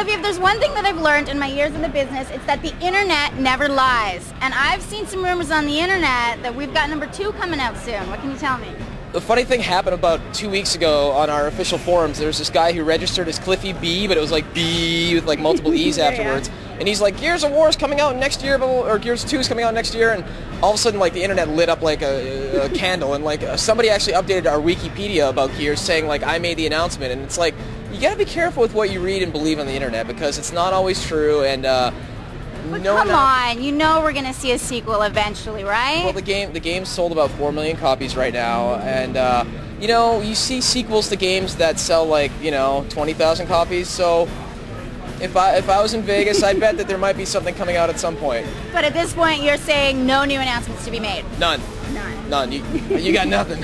Cliffy, if there's one thing that I've learned in my years in the business, it's that the internet never lies. And I've seen some rumors on the internet that we've got #2 coming out soon. What can you tell me? The funny thing happened about 2 weeks ago on our official forums. There was this guy who registered as Cliffy B, but it was like B with like multiple E's afterwards. Yeah. And he's like, Gears of War is coming out next year, or Gears 2 is coming out next year, and all of a sudden like the internet lit up like a candle, and like somebody actually updated our Wikipedia about Gears saying like I made the announcement, and it's like you gotta be careful with what you read and believe on the internet because it's not always true, and but come on, you know we're gonna see a sequel eventually, right? Well, the game sold about 4 million copies right now, and you know, you see sequels to games that sell like 20,000 copies. So if I was in Vegas, I bet that there might be something coming out at some point. But at this point, you're saying no new announcements to be made. None. You got nothing.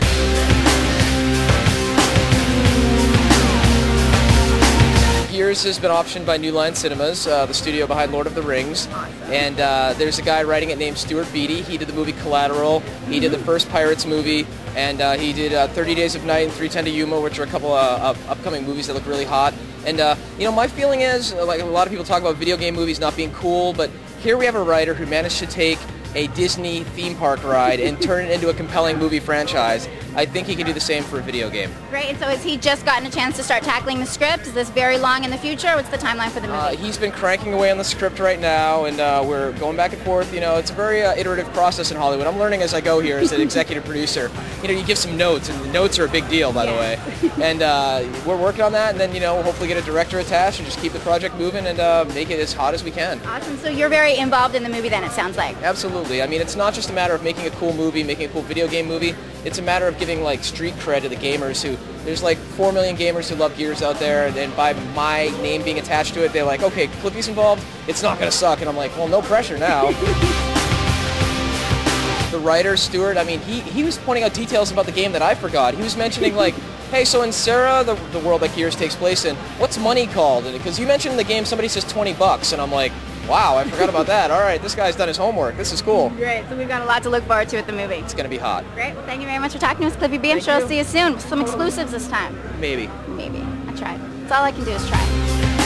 Gears has been optioned by New Line Cinemas, the studio behind Lord of the Rings. Awesome. And there's a guy writing it named Stuart Beattie. He did the movie Collateral. He did the first Pirates movie. And he did 30 Days of Night and 3:10 to Yuma, which are a couple of upcoming movies that look really hot. And my feeling is, like a lot of people talk about video game movies not being cool, but here we have a writer who managed to take a Disney theme park ride and turn it into a compelling movie franchise. I think he can do the same for a video game. Great, and so has he just gotten a chance to start tackling the script? Is this very long in the future? What's the timeline for the movie? He's been cranking away on the script right now, and we're going back and forth. It's a very iterative process in Hollywood. I'm learning as I go here as an executive producer. You give some notes, and the notes are a big deal, by the way. And we're working on that, and then, we'll hopefully get a director attached and just keep the project moving and make it as hot as we can. Awesome, so you're very involved in the movie then, it sounds like. Absolutely. I mean, it's not just a matter of making a cool movie, making a cool video game movie. It's a matter of giving like street cred to the gamers there's like 4 million gamers who love Gears out there, and by my name being attached to it, they're like, okay, Cliffy's involved, it's not going to suck. And I'm like, well, no pressure now. The writer, Stuart, I mean, he was pointing out details about the game that I forgot. He was mentioning like, hey, so in Sarah, the world that Gears takes place in, what's money called? Because you mentioned in the game somebody says $20, and I'm like, wow, I forgot about that. All right, this guy's done his homework. This is cool. Great, so we've got a lot to look forward to at the movie. It's going to be hot. Great, well, thank you very much for talking to us, Cliffy B. I'm sure I'll see you soon. Some exclusives this time. Maybe. Maybe. I tried. That's all I can do is try.